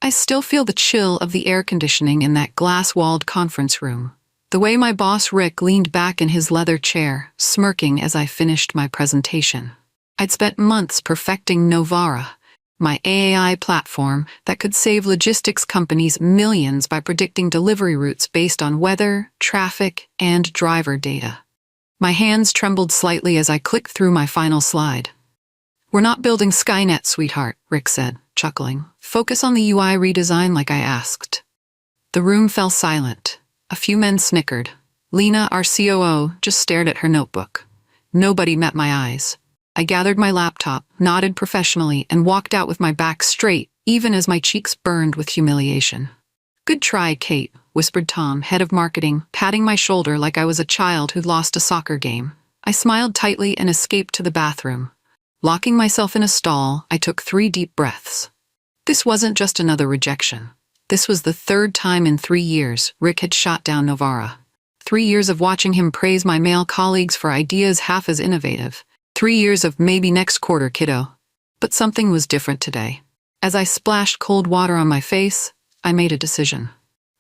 I still feel the chill of the air conditioning in that glass-walled conference room. The way my boss Rick leaned back in his leather chair, smirking as I finished my presentation. I'd spent months perfecting Novara, my AI platform that could save logistics companies millions by predicting delivery routes based on weather, traffic, and driver data. My hands trembled slightly as I clicked through my final slide. "We're not building Skynet, sweetheart," Rick said, chuckling. "Focus on the UI redesign like I asked." The room fell silent. A few men snickered. Lena, our COO, just stared at her notebook. Nobody met my eyes. I gathered my laptop, nodded professionally, and walked out with my back straight, even as my cheeks burned with humiliation. "Good try, Kate," whispered Tom, head of marketing, patting my shoulder like I was a child who'd lost a soccer game. I smiled tightly and escaped to the bathroom. Locking myself in a stall, I took 3 deep breaths. This wasn't just another rejection. This was the 3rd time in 3 years Rick had shot down Novara. 3 years of watching him praise my male colleagues for ideas half as innovative. 3 years of maybe next quarter, kiddo. But something was different today. As I splashed cold water on my face, I made a decision.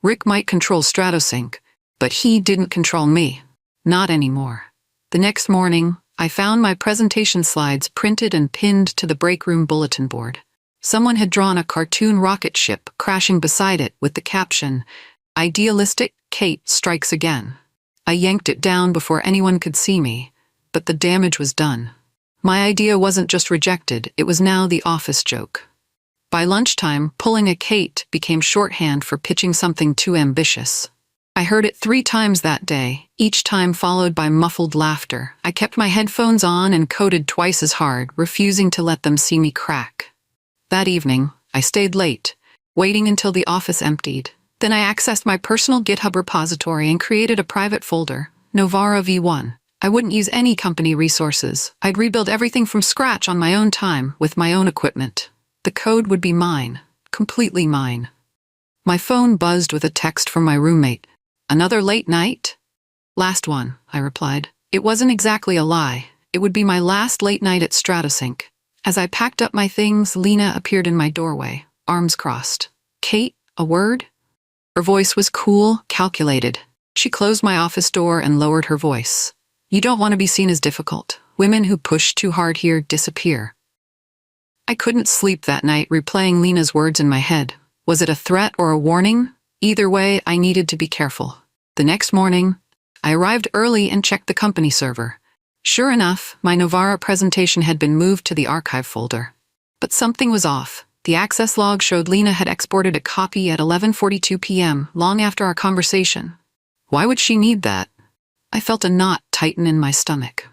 Rick might control StratoSync, but he didn't control me. Not anymore. The next morning, I found my presentation slides printed and pinned to the break room bulletin board. Someone had drawn a cartoon rocket ship crashing beside it with the caption, "Idealistic Kate strikes again." I yanked it down before anyone could see me, but the damage was done. My idea wasn't just rejected, it was now the office joke. By lunchtime, pulling a Kate became shorthand for pitching something too ambitious. I heard it 3 times that day, each time followed by muffled laughter. I kept my headphones on and coded twice as hard, refusing to let them see me crack. That evening, I stayed late, waiting until the office emptied. Then I accessed my personal GitHub repository and created a private folder, Novara V1. I wouldn't use any company resources. I'd rebuild everything from scratch on my own time, with my own equipment. The code would be mine, completely mine. My phone buzzed with a text from my roommate. "Another late night?" "Last one," I replied. It wasn't exactly a lie. It would be my last late night at StratoSync. As I packed up my things, Lena appeared in my doorway, arms crossed. "Kate, a word?" Her voice was cool, calculated. She closed my office door and lowered her voice. "You don't want to be seen as difficult. Women who push too hard here disappear." I couldn't sleep that night, replaying Lena's words in my head. Was it a threat or a warning? Either way, I needed to be careful. The next morning, I arrived early and checked the company server. Sure enough, my Novara presentation had been moved to the archive folder. But something was off. The access log showed Lena had exported a copy at 11:42 p.m., long after our conversation. Why would she need that? I felt a knot tighten in my stomach.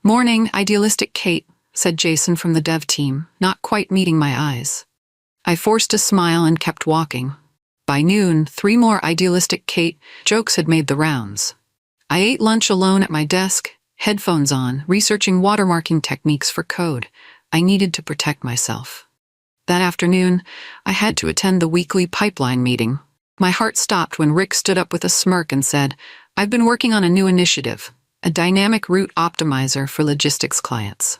"Morning, idealistic Kate," said Jason from the dev team, not quite meeting my eyes. I forced a smile and kept walking. By noon, 3 more idealistic Kate jokes had made the rounds. I ate lunch alone at my desk, headphones on, researching watermarking techniques for code. I needed to protect myself. That afternoon, I had to attend the weekly pipeline meeting. My heart stopped when Rick stood up with a smirk and said, "I've been working on a new initiative, a dynamic route optimizer for logistics clients."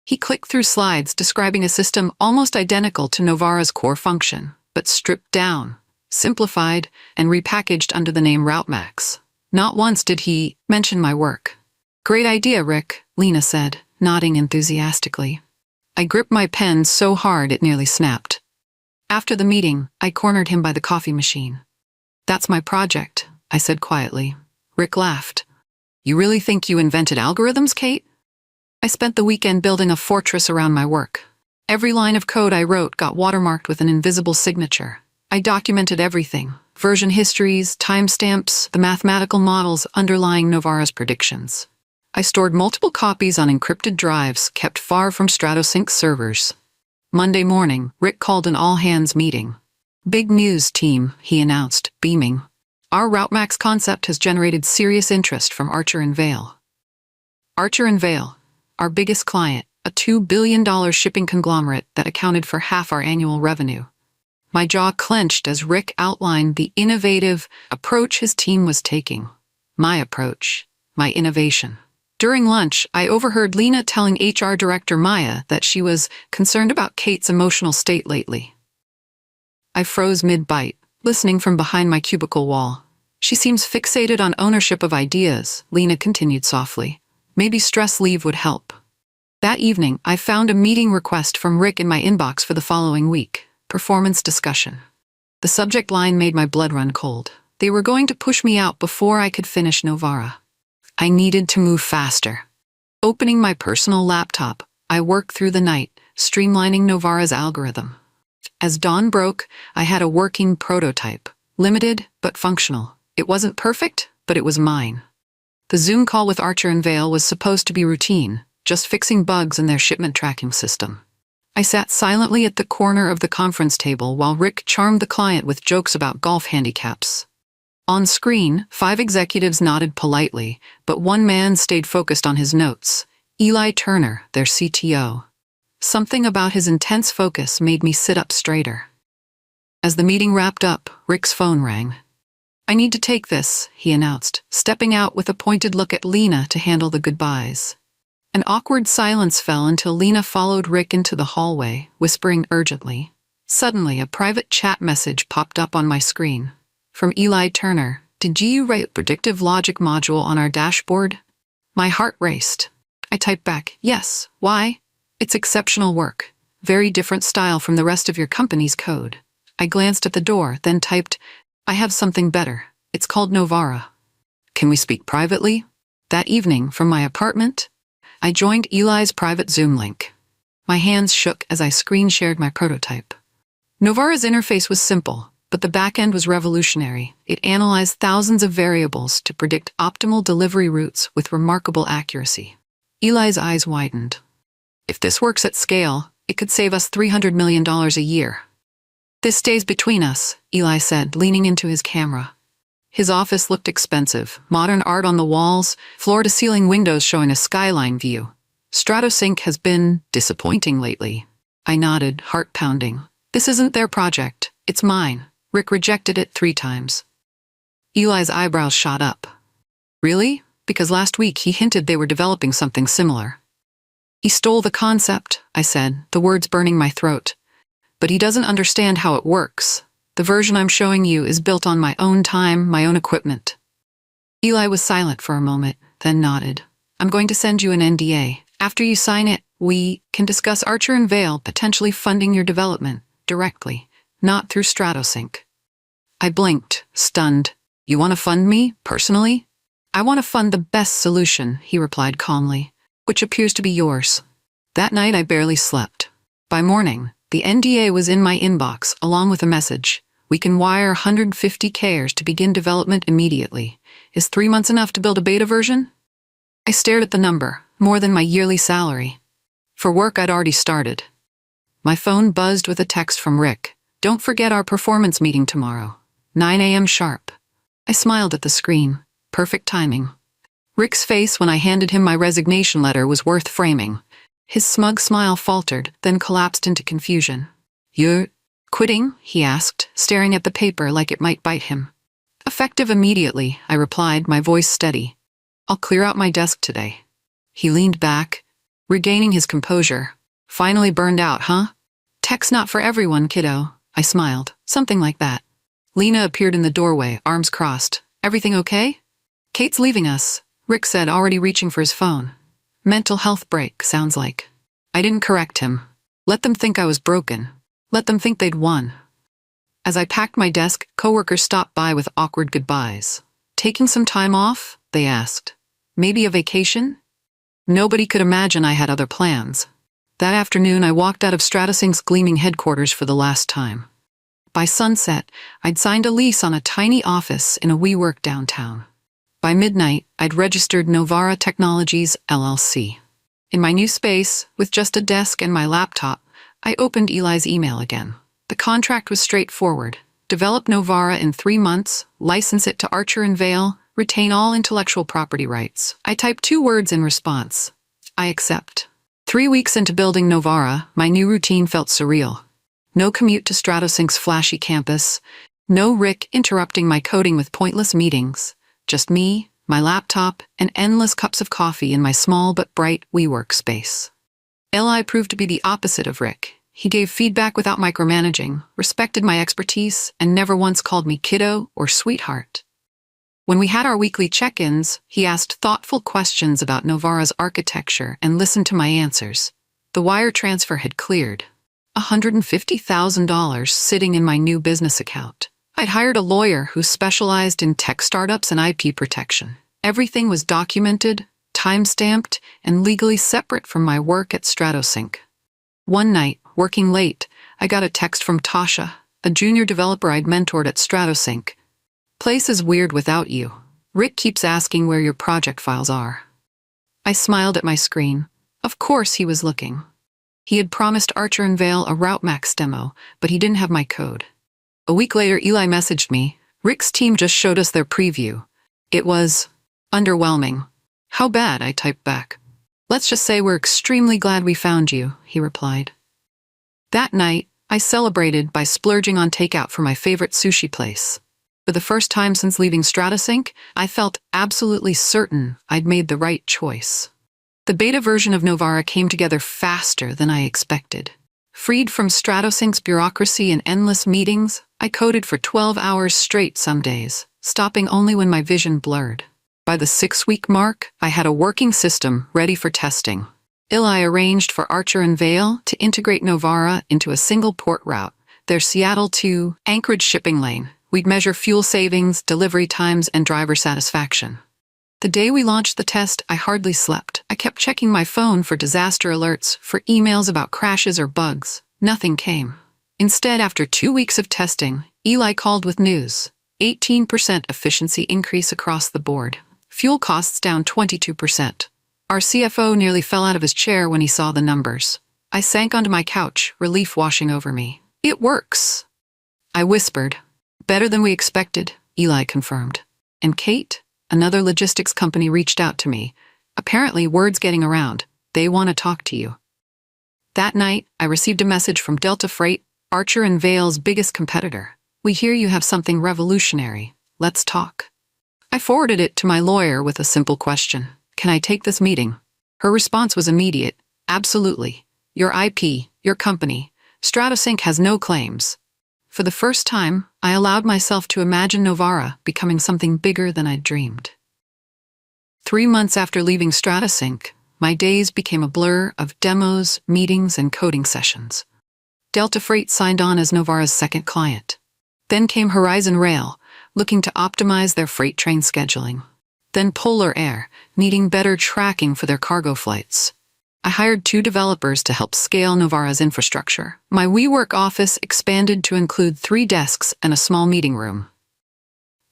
He clicked through slides describing a system almost identical to Novara's core function, but stripped down, simplified, and repackaged under the name RouteMax. Not once did he mention my work. "Great idea, Rick," Lena said, nodding enthusiastically. I gripped my pen so hard it nearly snapped. After the meeting, I cornered him by the coffee machine. "That's my project," I said quietly. Rick laughed. "You really think you invented algorithms, Kate?" I spent the weekend building a fortress around my work. Every line of code I wrote got watermarked with an invisible signature. I documented everything: version histories, timestamps, the mathematical models underlying Novara's predictions. I stored multiple copies on encrypted drives kept far from StratoSync servers. Monday morning, Rick called an all-hands meeting. "Big news, team," he announced, beaming. "Our RouteMax concept has generated serious interest from Archer and Vail." Archer and Vail, our biggest client, a $2 billion shipping conglomerate that accounted for half our annual revenue. My jaw clenched as Rick outlined the innovative approach his team was taking. My approach, my innovation. During lunch, I overheard Lena telling HR Director Maya that she was concerned about Kate's emotional state lately. I froze mid-bite, listening from behind my cubicle wall. She seems fixated on ownership of ideas, Lena continued softly. Maybe stress leave would help. That evening, I found a meeting request from Rick in my inbox for the following week. Performance discussion. The subject line made my blood run cold. They were going to push me out before I could finish Novara. I needed to move faster. Opening my personal laptop, I worked through the night, streamlining Novara's algorithm. As dawn broke, I had a working prototype. Limited, but functional. It wasn't perfect, but it was mine. The Zoom call with Archer and Vale was supposed to be routine, just fixing bugs in their shipment tracking system. I sat silently at the corner of the conference table while Rick charmed the client with jokes about golf handicaps. On screen, 5 executives nodded politely, but one man stayed focused on his notes. Eli Turner, their CTO. Something about his intense focus made me sit up straighter. As the meeting wrapped up, Rick's phone rang. "I need to take this," he announced, stepping out with a pointed look at Lena to handle the goodbyes. An awkward silence fell until Lena followed Rick into the hallway, whispering urgently. Suddenly, a private chat message popped up on my screen. From Eli Turner. "Did you write a predictive logic module on our dashboard?" My heart raced. I typed back, "Yes, why?" "It's exceptional work. Very different style from the rest of your company's code." I glanced at the door, then typed, "I have something better. It's called Novara. Can we speak privately?" That evening, from my apartment, I joined Eli's private Zoom link. My hands shook as I screen shared my prototype. Novara's interface was simple, but the backend was revolutionary. It analyzed thousands of variables to predict optimal delivery routes with remarkable accuracy. Eli's eyes widened. "If this works at scale, it could save us $300 million a year." "This stays between us," Eli said, leaning into his camera. His office looked expensive, modern art on the walls, floor-to-ceiling windows showing a skyline view. "Stratosync has been disappointing lately." I nodded, heart pounding. "This isn't their project. It's mine. Rick rejected it 3 times. Eli's eyebrows shot up. "Really? Because last week he hinted they were developing something similar." "He stole the concept," I said, the words burning my throat. "But he doesn't understand how it works. The version I'm showing you is built on my own time, my own equipment." Eli was silent for a moment, then nodded. "I'm going to send you an NDA. After you sign it, we can discuss Archer and Vale potentially funding your development directly, not through Stratosync." I blinked, stunned. "You want to fund me, personally?" "I want to fund the best solution," he replied calmly, "which appears to be yours." That night I barely slept. By morning, the NDA was in my inbox, along with a message. "We can wire 150Kers to begin development immediately. Is 3 months enough to build a beta version?" I stared at the number, more than my yearly salary. For work I'd already started. My phone buzzed with a text from Rick. "Don't forget our performance meeting tomorrow. 9 a.m. sharp." I smiled at the screen. Perfect timing. Rick's face when I handed him my resignation letter was worth framing. His smug smile faltered, then collapsed into confusion. "You're quitting?" he asked, staring at the paper like it might bite him. "Effective immediately," I replied, my voice steady. "I'll clear out my desk today." He leaned back, regaining his composure. "Finally burned out, huh?" "Tech's not for everyone, kiddo." I smiled. "Something like that." Lena appeared in the doorway, arms crossed. "Everything okay?" "Kate's leaving us," Rick said, already reaching for his phone. "Mental health break, sounds like." I didn't correct him. Let them think I was broken. Let them think they'd won. As I packed my desk, coworkers stopped by with awkward goodbyes. "Taking some time off?" they asked. "Maybe a vacation?" Nobody could imagine I had other plans. That afternoon, I walked out of Stratosync's gleaming headquarters for the last time. By sunset, I'd signed a lease on a tiny office in a WeWork downtown. By midnight, I'd registered Novara Technologies, LLC. In my new space, with just a desk and my laptop, I opened Eli's email again. The contract was straightforward. Develop Novara in 3 months, license it to Archer and Vale, retain all intellectual property rights. I typed 2 words in response. "I accept." 3 weeks into building Novara, my new routine felt surreal. No commute to Stratosync's flashy campus. No Rick interrupting my coding with pointless meetings. Just me, my laptop, and endless cups of coffee in my small but bright WeWork space. Eli proved to be the opposite of Rick. He gave feedback without micromanaging, respected my expertise, and never once called me kiddo or sweetheart. When we had our weekly check-ins, he asked thoughtful questions about Novara's architecture and listened to my answers. The wire transfer had cleared. $150,000 sitting in my new business account. I'd hired a lawyer who specialized in tech startups and IP protection. Everything was documented, time-stamped, and legally separate from my work at StratoSync. One night, working late, I got a text from Tasha, a junior developer I'd mentored at StratoSync. "Place is weird without you. Rick keeps asking where your project files are." I smiled at my screen. Of course he was looking. He had promised Archer and Vale a RouteMax demo, but he didn't have my code. A week later, Eli messaged me. "Rick's team just showed us their preview. It was underwhelming." "How bad?" I typed back. "Let's just say we're extremely glad we found you," he replied. That night, I celebrated by splurging on takeout for my favorite sushi place. For the first time since leaving StratoSync, I felt absolutely certain I'd made the right choice. The beta version of Novara came together faster than I expected. Freed from StratoSync's bureaucracy and endless meetings, I coded for 12 hours straight some days, stopping only when my vision blurred. By the 6-week mark, I had a working system ready for testing. Eli arranged for Archer and Vale to integrate Novara into a single port route, their Seattle to Anchorage shipping lane. We'd measure fuel savings, delivery times, and driver satisfaction. The day we launched the test, I hardly slept. I kept checking my phone for disaster alerts, for emails about crashes or bugs. Nothing came. Instead, after 2 weeks of testing, Eli called with news. 18% efficiency increase across the board. Fuel costs down 22%. Our CFO nearly fell out of his chair when he saw the numbers. I sank onto my couch, relief washing over me. "It works," I whispered. "Better than we expected," Eli confirmed. And Kate, another logistics company, reached out to me. Apparently, word's getting around. They want to talk to you. That night, I received a message from Delta Freight, Archer and Vale's biggest competitor. "We hear you have something revolutionary. Let's talk." I forwarded it to my lawyer with a simple question. "Can I take this meeting?" Her response was immediate. "Absolutely. Your IP, your company. StratoSync has no claims." For the first time, I allowed myself to imagine Novara becoming something bigger than I'd dreamed. 3 months after leaving StratoSync, my days became a blur of demos, meetings, and coding sessions. Delta Freight signed on as Novara's second client. Then came Horizon Rail, looking to optimize their freight train scheduling. Then Polar Air, needing better tracking for their cargo flights. I hired 2 developers to help scale Novara's infrastructure. My WeWork office expanded to include 3 desks and a small meeting room.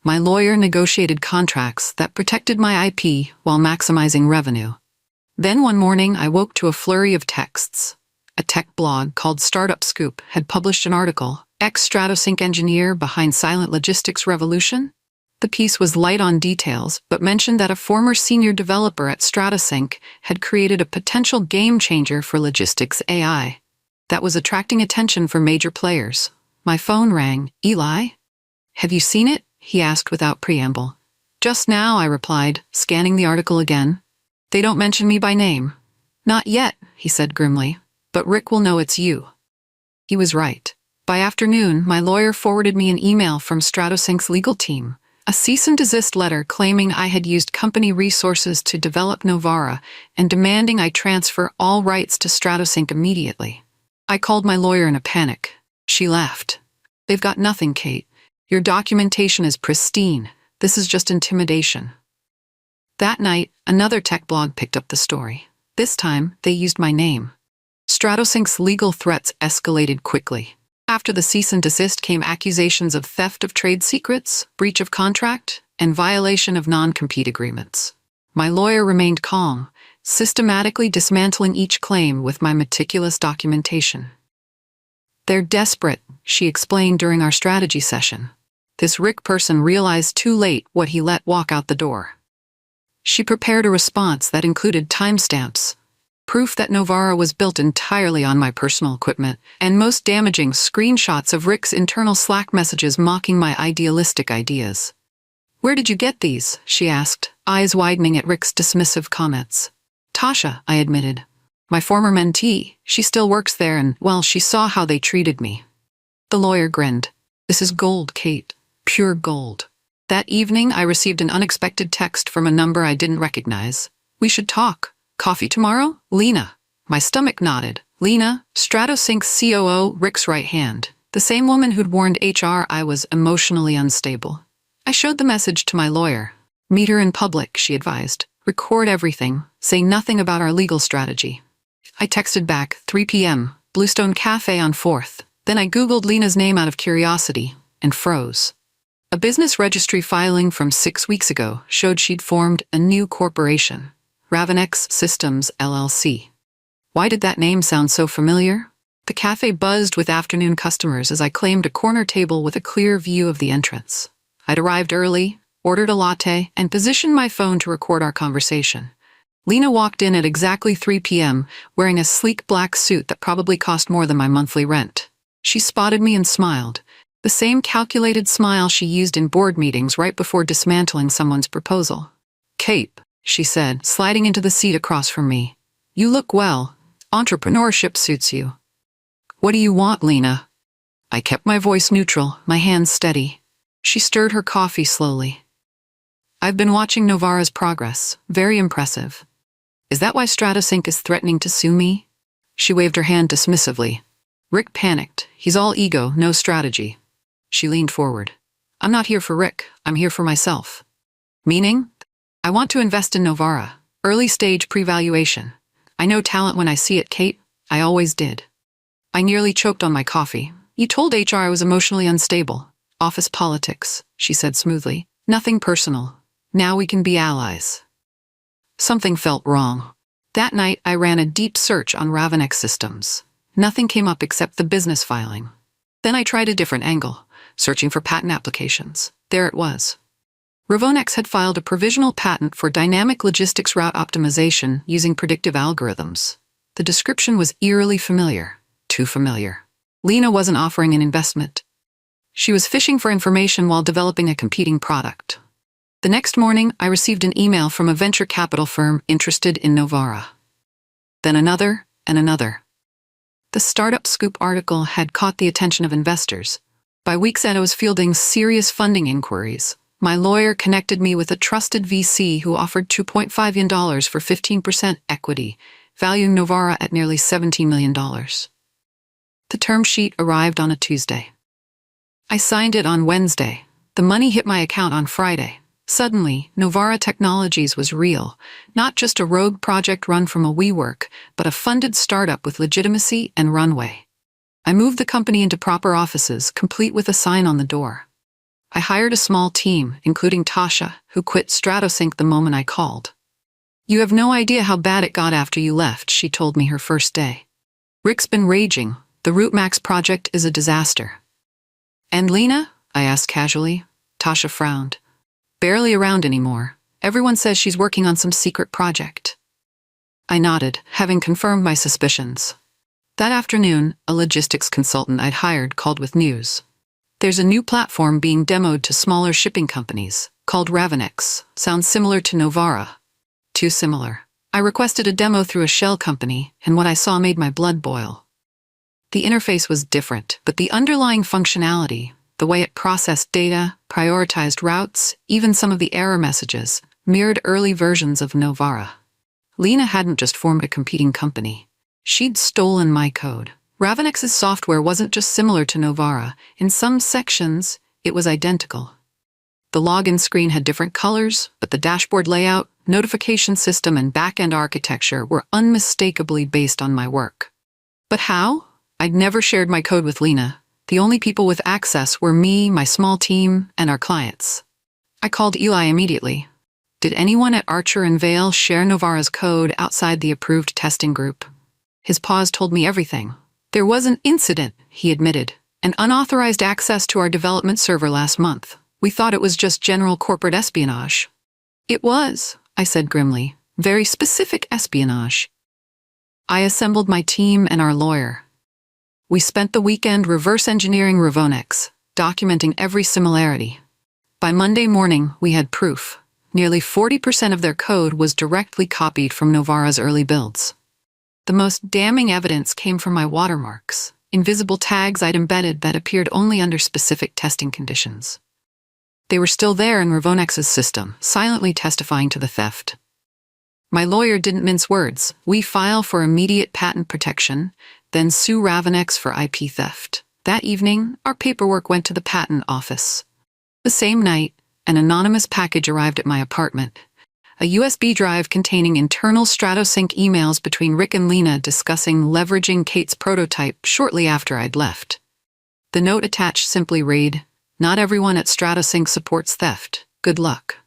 My lawyer negotiated contracts that protected my IP while maximizing revenue. Then one morning, I woke to a flurry of texts. A tech blog called Startup Scoop had published an article, "Ex-StratoSync engineer behind silent logistics revolution?" The piece was light on details, but mentioned that a former senior developer at StratoSync had created a potential game-changer for logistics AI. That was attracting attention from major players. My phone rang. "Eli? Have you seen it?" he asked without preamble. "Just now," I replied, scanning the article again. "They don't mention me by name." "Not yet," he said grimly, "but Rick will know it's you." He was right. By afternoon, my lawyer forwarded me an email from StratoSync's legal team. A cease and desist letter claiming I had used company resources to develop Novara and demanding I transfer all rights to StratoSync immediately. I called my lawyer in a panic. She laughed. "They've got nothing, Kate. Your documentation is pristine. This is just intimidation." That night, another tech blog picked up the story. This time, they used my name. StratoSync's legal threats escalated quickly. After the cease and desist came accusations of theft of trade secrets, breach of contract, and violation of non-compete agreements. My lawyer remained calm, systematically dismantling each claim with my meticulous documentation. "They're desperate," she explained during our strategy session. "This Rick person realized too late what he let walk out the door." She prepared a response that included timestamps, proof that Novara was built entirely on my personal equipment, and most damaging, screenshots of Rick's internal Slack messages mocking my idealistic ideas. "Where did you get these?" she asked, eyes widening at Rick's dismissive comments. "Tasha," I admitted. My former mentee, she still works there and, well, she saw how they treated me. The lawyer grinned. This is gold, Kate. Pure gold. That evening, I received an unexpected text from a number I didn't recognize. We should talk. Coffee tomorrow? Lena. My stomach nodded. Lena, StratoSync's COO, Rick's right hand. The same woman who'd warned HR I was emotionally unstable. I showed the message to my lawyer. Meet her in public, she advised. Record everything. Say nothing about our legal strategy. I texted back, 3 p.m., Bluestone Cafe on 4th. Then I Googled Lena's name out of curiosity and froze. A business registry filing from 6 weeks ago showed she'd formed a new corporation, Ravenex Systems, LLC. Why did that name sound so familiar? The cafe buzzed with afternoon customers as I claimed a corner table with a clear view of the entrance. I'd arrived early, ordered a latte, and positioned my phone to record our conversation. Lena walked in at exactly 3 p.m., wearing a sleek black suit that probably cost more than my monthly rent. She spotted me and smiled, the same calculated smile she used in board meetings right before dismantling someone's proposal. Kate, she said, sliding into the seat across from me. You look well. Entrepreneurship suits you. What do you want, Lena? I kept my voice neutral, my hands steady. She stirred her coffee slowly. I've been watching Novara's progress. Very impressive. Is that why StratoSync is threatening to sue me? She waved her hand dismissively. Rick panicked. He's all ego, no strategy. She leaned forward. I'm not here for Rick. I'm here for myself. Meaning? I want to invest in Novara. Early stage pre-valuation. I know talent when I see it, Kate. I always did. I nearly choked on my coffee. You told HR I was emotionally unstable. Office politics, she said smoothly. Nothing personal. Now we can be allies. Something felt wrong. That night, I ran a deep search on Ravenex Systems. Nothing came up except the business filing. Then I tried a different angle, searching for patent applications. There it was. Ravenex had filed a provisional patent for dynamic logistics route optimization using predictive algorithms. The description was eerily familiar. Too familiar. Lena wasn't offering an investment. She was fishing for information while developing a competing product. The next morning, I received an email from a venture capital firm interested in Novara. Then another, and another. The Startup Scoop article had caught the attention of investors. By week's end, I was fielding serious funding inquiries. My lawyer connected me with a trusted VC who offered $2.5 million for 15% equity, valuing Novara at nearly $17 million. The term sheet arrived on a Tuesday. I signed it on Wednesday. The money hit my account on Friday. Suddenly, Novara Technologies was real, not just a rogue project run from a WeWork, but a funded startup with legitimacy and runway. I moved the company into proper offices, complete with a sign on the door. I hired a small team, including Tasha, who quit StratoSync the moment I called. You have no idea how bad it got after you left, she told me her first day. Rick's been raging. The RouteMax project is a disaster. And Lena? I asked casually. Tasha frowned. Barely around anymore. Everyone says she's working on some secret project. I nodded, having confirmed my suspicions. That afternoon, a logistics consultant I'd hired called with news. There's a new platform being demoed to smaller shipping companies, called Ravenex. Sounds similar to Novara. Too similar. I requested a demo through a shell company, and what I saw made my blood boil. The interface was different, but the underlying functionality, the way it processed data, prioritized routes, even some of the error messages, mirrored early versions of Novara. Lena hadn't just formed a competing company. She'd stolen my code. Ravenex's software wasn't just similar to Novara. In some sections, it was identical. The login screen had different colors, but the dashboard layout, notification system, and back-end architecture were unmistakably based on my work. But how? I'd never shared my code with Lena. The only people with access were me, my small team, and our clients. I called Eli immediately. Did anyone at Archer and Vale share Novara's code outside the approved testing group? His pause told me everything. There was an incident, he admitted, an unauthorized access to our development server last month. We thought it was just general corporate espionage. It was, I said grimly, very specific espionage. I assembled my team and our lawyer. We spent the weekend reverse engineering Ravenex, documenting every similarity. By Monday morning, we had proof. Nearly 40% of their code was directly copied from Novara's early builds. The most damning evidence came from my watermarks, invisible tags I'd embedded that appeared only under specific testing conditions. They were still there in Ravonex's system, silently testifying to the theft. My lawyer didn't mince words. We file for immediate patent protection, then sue Ravonex for IP theft. That evening, our paperwork went to the patent office. The same night, an anonymous package arrived at my apartment. A USB drive containing internal StratoSync emails between Rick and Lena discussing leveraging Kate's prototype shortly after I'd left. The note attached simply read, "Not everyone at StratoSync supports theft. Good luck."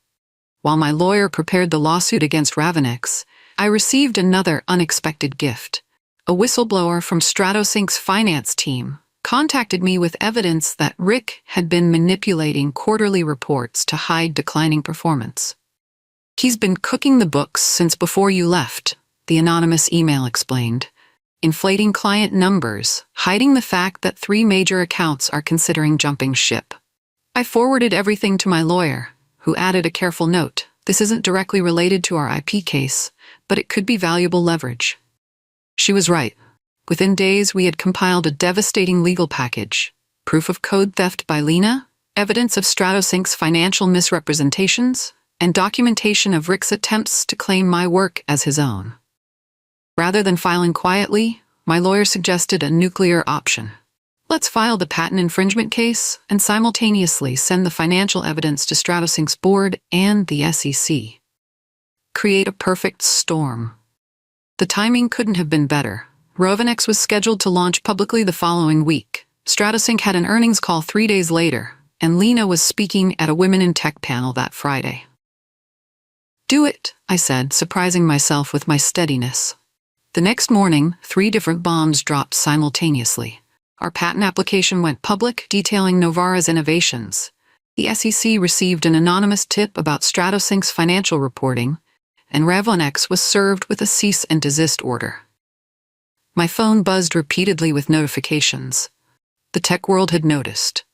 While my lawyer prepared the lawsuit against Ravonex, I received another unexpected gift. A whistleblower from StratoSync's finance team contacted me with evidence that Rick had been manipulating quarterly reports to hide declining performance. "He's been cooking the books since before you left," the anonymous email explained, inflating client numbers, hiding the fact that 3 major accounts are considering jumping ship. I forwarded everything to my lawyer, who added a careful note. "This isn't directly related to our IP case, but it could be valuable leverage." She was right. Within days, we had compiled a devastating legal package: proof of code theft by Lena, evidence of StratoSync's financial misrepresentations, and documentation of Rick's attempts to claim my work as his own. Rather than filing quietly, my lawyer suggested a nuclear option. Let's file the patent infringement case and simultaneously send the financial evidence to StratoSync's board and the SEC. Create a perfect storm. The timing couldn't have been better. Ravonex was scheduled to launch publicly the following week. StratoSync had an earnings call 3 days later, and Lena was speaking at a Women in Tech panel that Friday. "Do it," I said, surprising myself with my steadiness. The next morning, 3 different bombs dropped simultaneously. Our patent application went public, detailing Novara's innovations. The SEC received an anonymous tip about StratoSync's financial reporting, and Ravonex was served with a cease and desist order. My phone buzzed repeatedly with notifications. The tech world had noticed.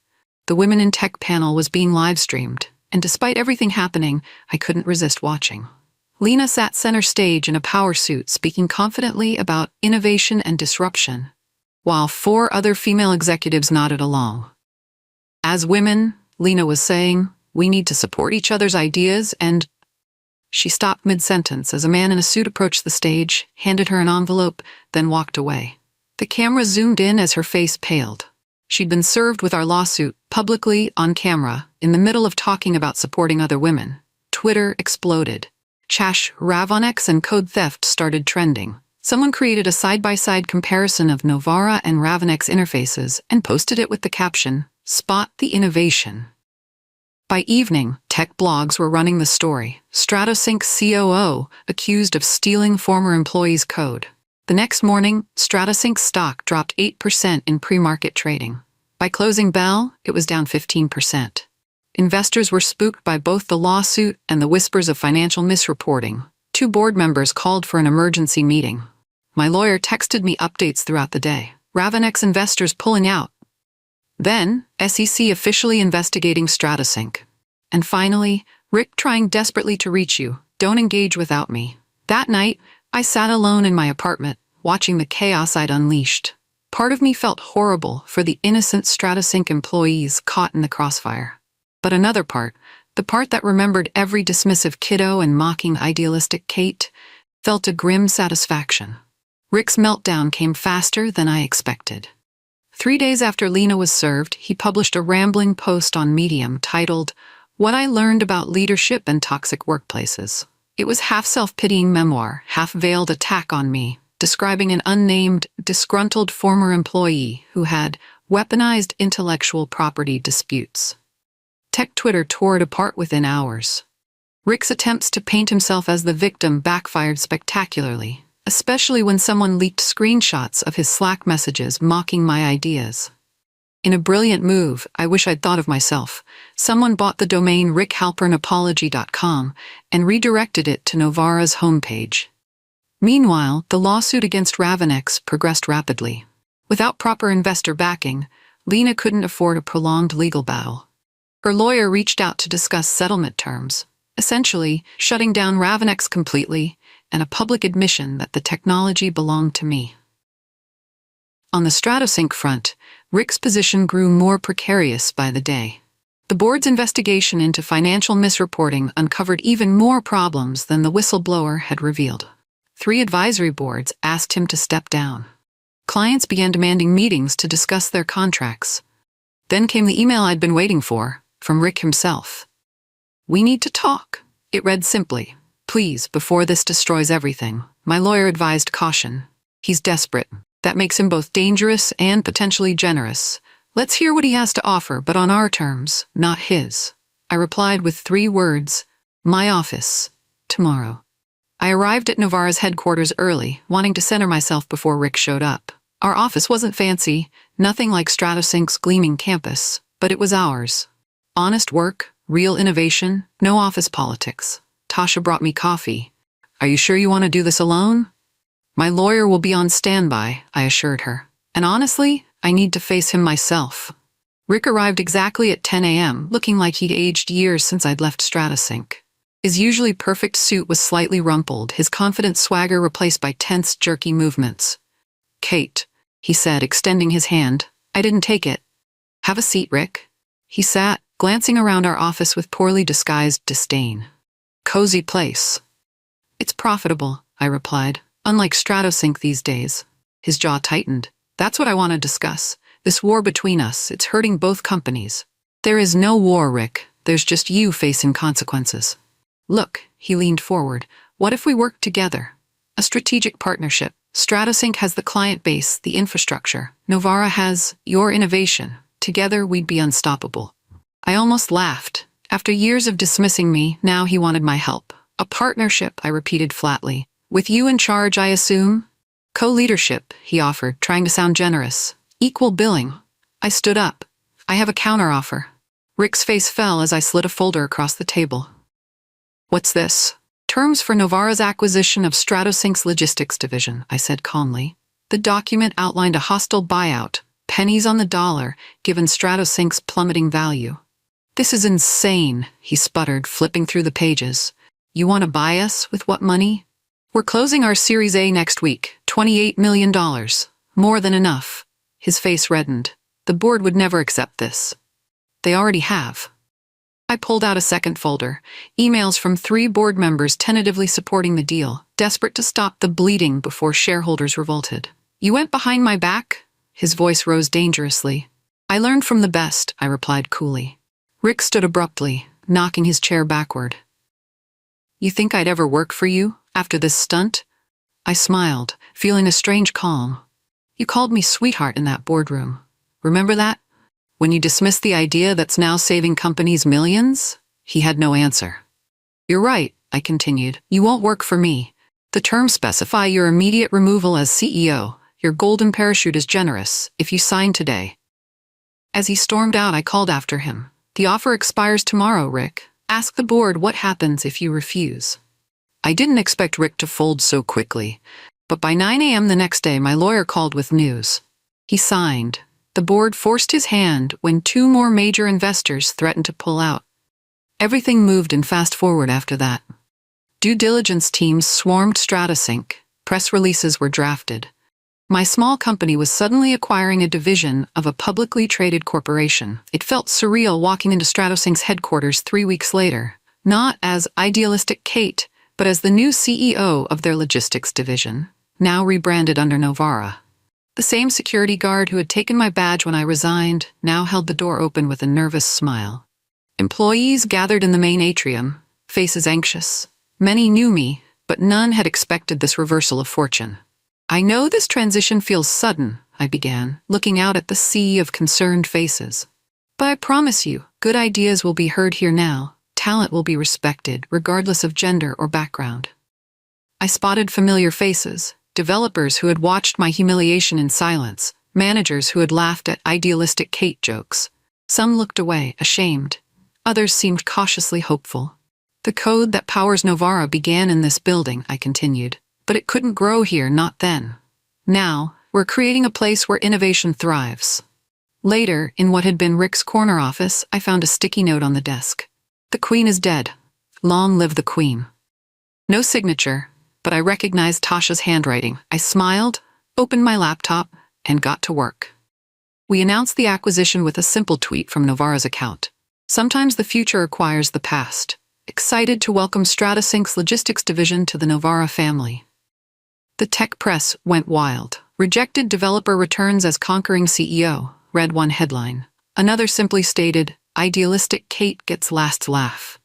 The Women in Tech panel was being live-streamed, and despite everything happening, I couldn't resist watching. Lena sat center stage in a power suit, speaking confidently about innovation and disruption, while 4 other female executives nodded along. "As women," Lena was saying, "we need to support each other's ideas and—" She stopped mid-sentence as a man in a suit approached the stage, handed her an envelope, then walked away. The camera zoomed in as her face paled. She'd been served with our lawsuit, publicly, on camera, in the middle of talking about supporting other women. Twitter exploded. Chash, Ravonex, and code theft started trending. Someone created a side-by-side comparison of Novara and Ravonex interfaces and posted it with the caption, "Spot the innovation." By evening, tech blogs were running the story. StratoSync COO accused of stealing former employees' code. The next morning, StratoSync stock dropped 8% in pre-market trading. By closing bell, it was down 15%. Investors were spooked by both the lawsuit and the whispers of financial misreporting. 2 board members called for an emergency meeting. My lawyer texted me updates throughout the day. Ravonex investors pulling out. Then, SEC officially investigating StratoSync. And finally, Rick trying desperately to reach you. Don't engage without me. That night, I sat alone in my apartment, watching the chaos I'd unleashed. Part of me felt horrible for the innocent StratoSync employees caught in the crossfire. But another part, the part that remembered every dismissive kiddo and mocking idealistic Kate, felt a grim satisfaction. Rick's meltdown came faster than I expected. 3 days after Lena was served, he published a rambling post on Medium titled, "What I Learned About Leadership and Toxic Workplaces." It was half self-pitying memoir, half veiled attack on me, describing an unnamed, disgruntled former employee who had weaponized intellectual property disputes. Tech Twitter tore it apart within hours. Rick's attempts to paint himself as the victim backfired spectacularly, especially when someone leaked screenshots of his Slack messages mocking my ideas. In a brilliant move, I wish I'd thought of myself, someone bought the domain rickhalpernapology.com and redirected it to Novara's homepage. Meanwhile, the lawsuit against Ravonex progressed rapidly. Without proper investor backing, Lena couldn't afford a prolonged legal battle. Her lawyer reached out to discuss settlement terms, essentially shutting down Ravonex completely and a public admission that the technology belonged to me. On the Stratosync front, Rick's position grew more precarious by the day. The board's investigation into financial misreporting uncovered even more problems than the whistleblower had revealed. 3 advisory boards asked him to step down. Clients began demanding meetings to discuss their contracts. Then came the email I'd been waiting for, from Rick himself. "We need to talk." It read simply, "Please, before this destroys everything." My lawyer advised caution. "He's desperate. That makes him both dangerous and potentially generous. Let's hear what he has to offer, but on our terms, not his." I replied with 3 words, "My office, tomorrow." I arrived at Novara's headquarters early, wanting to center myself before Rick showed up. Our office wasn't fancy, nothing like Stratosync's gleaming campus, but it was ours. Honest work, real innovation, no office politics. Tasha brought me coffee. "Are you sure you want to do this alone?" "My lawyer will be on standby," I assured her. "And honestly, I need to face him myself." Rick arrived exactly at 10 a.m., looking like he'd aged years since I'd left Stratosync. His usually perfect suit was slightly rumpled, his confident swagger replaced by tense, jerky movements. "Kate," he said, extending his hand. I didn't take it. "Have a seat, Rick." He sat, glancing around our office with poorly disguised disdain. "Cozy place." "It's profitable," I replied, "unlike Stratosync these days." His jaw tightened. "That's what I want to discuss. This war between us, it's hurting both companies." "There is no war, Rick. There's just you facing consequences." "Look," he leaned forward, "what if we work together? A strategic partnership. Stratosync has the client base, the infrastructure. Novara has your innovation. Together, we'd be unstoppable." I almost laughed. After years of dismissing me, now he wanted my help. "A partnership," I repeated flatly. "With you in charge, I assume?" "Co-leadership," he offered, trying to sound generous. "Equal billing." I stood up. "I have a counteroffer." Rick's face fell as I slid a folder across the table. "What's this?" "Terms for Novara's acquisition of Stratosync's logistics division," I said calmly. The document outlined a hostile buyout, pennies on the dollar, given Stratosync's plummeting value. "This is insane," he sputtered, flipping through the pages. "You want to buy us? With what money?" "We're closing our Series A next week, $28 million. More than enough." His face reddened. "The board would never accept this." "They already have." I pulled out a second folder, emails from 3 board members tentatively supporting the deal, desperate to stop the bleeding before shareholders revolted. "You went behind my back?" His voice rose dangerously. "I learned from the best," I replied coolly. Rick stood abruptly, knocking his chair backward. "You think I'd ever work for you, after this stunt?" I smiled, feeling a strange calm. "You called me sweetheart in that boardroom. Remember that? When you dismissed the idea that's now saving companies millions?" He had no answer. "You're right," I continued. "You won't work for me. The terms specify your immediate removal as CEO. Your golden parachute is generous, if you sign today." As he stormed out, I called after him. "The offer expires tomorrow, Rick. Ask the board what happens if you refuse." I didn't expect Rick to fold so quickly, but by 9 a.m. the next day my lawyer called with news. He signed. The board forced his hand when 2 more major investors threatened to pull out. Everything moved in fast forward after that. Due diligence teams swarmed Stratosync. Press releases were drafted. My small company was suddenly acquiring a division of a publicly traded corporation. It felt surreal walking into Stratosync's headquarters 3 weeks later, not as idealistic Kate, but as the new CEO of their logistics division, now rebranded under Novara. The same security guard who had taken my badge when I resigned now held the door open with a nervous smile. Employees gathered in the main atrium, faces anxious. Many knew me, but none had expected this reversal of fortune. "I know this transition feels sudden," I began, looking out at the sea of concerned faces. "But I promise you, good ideas will be heard here now. Talent will be respected, regardless of gender or background." I spotted familiar faces. Developers who had watched my humiliation in silence, managers who had laughed at idealistic Kate jokes. Some looked away, ashamed. Others seemed cautiously hopeful. "The code that powers Novara began in this building," I continued, "but it couldn't grow here, not then. Now, we're creating a place where innovation thrives." Later, in what had been Rick's corner office, I found a sticky note on the desk. "The Queen is dead. Long live the Queen." No signature, but I recognized Tasha's handwriting. I smiled, opened my laptop, and got to work. We announced the acquisition with a simple tweet from Novara's account. Sometimes the future acquires the past. Excited to welcome StratoSync's logistics division to the Novara family. The tech press went wild. Rejected developer returns as conquering CEO, read one headline. Another simply stated, idealistic Kate gets last laugh.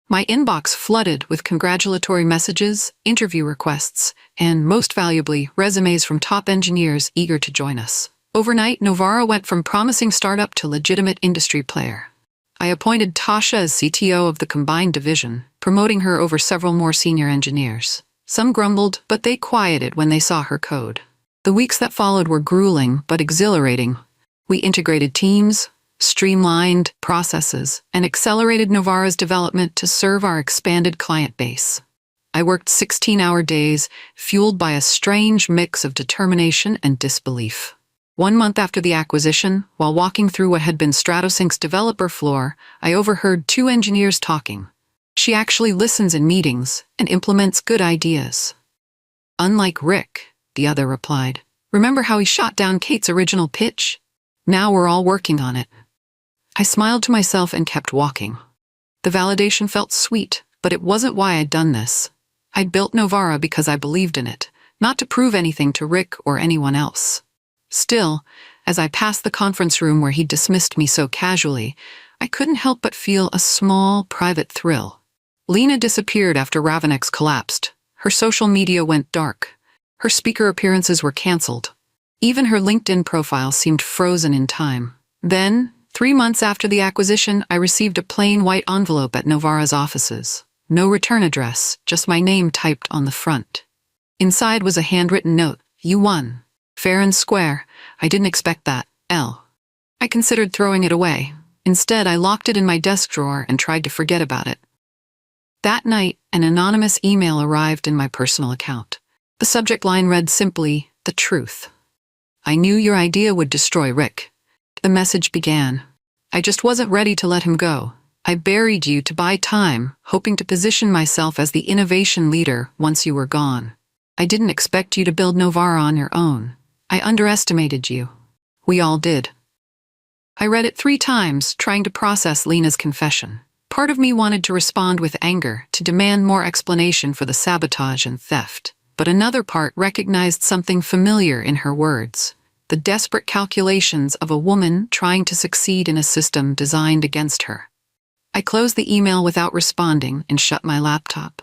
My inbox flooded with congratulatory messages, interview requests, and, most valuably, resumes from top engineers eager to join us. Overnight, Novara went from promising startup to legitimate industry player. I appointed Tasha as CTO of the combined division, promoting her over several more senior engineers. Some grumbled, but they quieted when they saw her code. The weeks that followed were grueling but exhilarating. We integrated teams, streamlined processes, and accelerated Novara's development to serve our expanded client base. I worked 16-hour days, fueled by a strange mix of determination and disbelief. 1 month after the acquisition, while walking through what had been StratoSync's developer floor, I overheard 2 engineers talking. She actually listens in meetings and implements good ideas. Unlike Rick, the other replied. Remember how he shot down Kate's original pitch? Now we're all working on it. I smiled to myself and kept walking. The validation felt sweet, but it wasn't why I'd done this. I'd built Novara because I believed in it, not to prove anything to Rick or anyone else. Still, as I passed the conference room where he dismissed me so casually, I couldn't help but feel a small, private thrill. Lena disappeared after Ravenex collapsed. Her social media went dark. Her speaker appearances were canceled. Even her LinkedIn profile seemed frozen in time. Then, 3 months after the acquisition, I received a plain white envelope at Novara's offices. No return address, just my name typed on the front. Inside was a handwritten note. You won. Fair and square. I didn't expect that. L. I considered throwing it away. Instead, I locked it in my desk drawer and tried to forget about it. That night, an anonymous email arrived in my personal account. The subject line read simply, "The truth. I knew your idea would destroy Rick." The message began. I just wasn't ready to let him go. I buried you to buy time, hoping to position myself as the innovation leader once you were gone. I didn't expect you to build Novara on your own. I underestimated you. We all did. I read it 3 times, trying to process Lena's confession. Part of me wanted to respond with anger, to demand more explanation for the sabotage and theft. But another part recognized something familiar in her words. The desperate calculations of a woman trying to succeed in a system designed against her. I closed the email without responding and shut my laptop.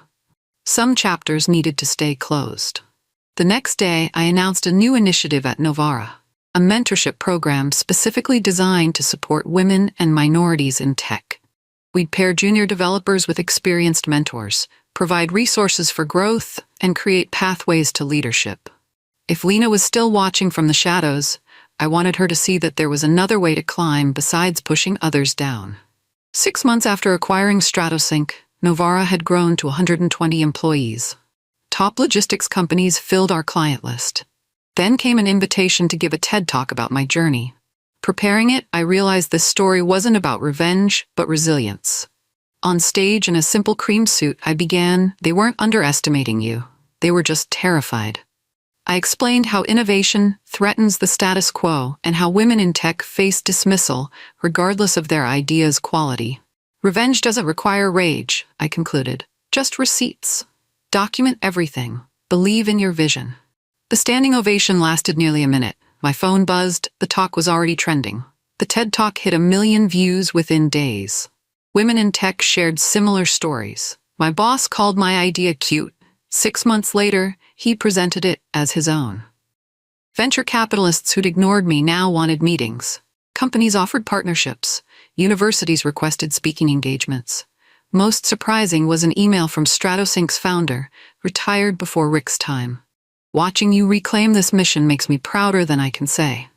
Some chapters needed to stay closed. The next day, I announced a new initiative at Novara, a mentorship program specifically designed to support women and minorities in tech. We'd pair junior developers with experienced mentors, provide resources for growth, and create pathways to leadership. If Lena was still watching from the shadows, I wanted her to see that there was another way to climb besides pushing others down. 6 months after acquiring StratoSync, Novara had grown to 120 employees. Top logistics companies filled our client list. Then came an invitation to give a TED Talk about my journey. Preparing it, I realized this story wasn't about revenge, but resilience. On stage in a simple cream suit, I began, "They weren't underestimating you. They were just terrified." I explained how innovation threatens the status quo and how women in tech face dismissal, regardless of their idea's quality. Revenge doesn't require rage, I concluded. Just receipts. Document everything. Believe in your vision. The standing ovation lasted nearly a minute. My phone buzzed. The talk was already trending. The TED Talk hit 1 million views within days. Women in tech shared similar stories. My boss called my idea cute. 6 months later, he presented it as his own. Venture capitalists who'd ignored me now wanted meetings. Companies offered partnerships. Universities requested speaking engagements. Most surprising was an email from StratoSync's founder, retired before Rick's time. "Watching you reclaim this mission makes me prouder than I can say."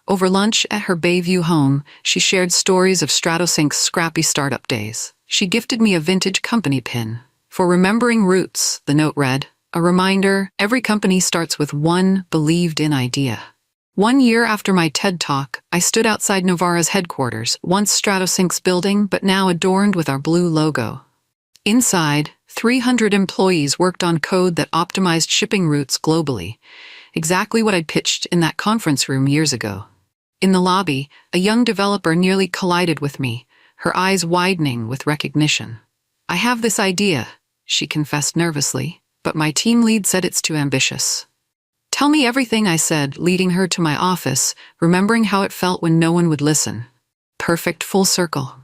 Over lunch at her Bayview home, she shared stories of StratoSync's scrappy startup days. She gifted me a vintage company pin. "For remembering roots," the note read, a reminder, every company starts with one believed-in idea. 1 year after my TED Talk, I stood outside Novara's headquarters, once StratoSync's building but now adorned with our blue logo. Inside, 300 employees worked on code that optimized shipping routes globally, exactly what I'd pitched in that conference room years ago. In the lobby, a young developer nearly collided with me, her eyes widening with recognition. "I have this idea," she confessed nervously, "but my team lead said it's too ambitious." "Tell me everything," I said, leading her to my office, remembering how it felt when no one would listen. Perfect full circle.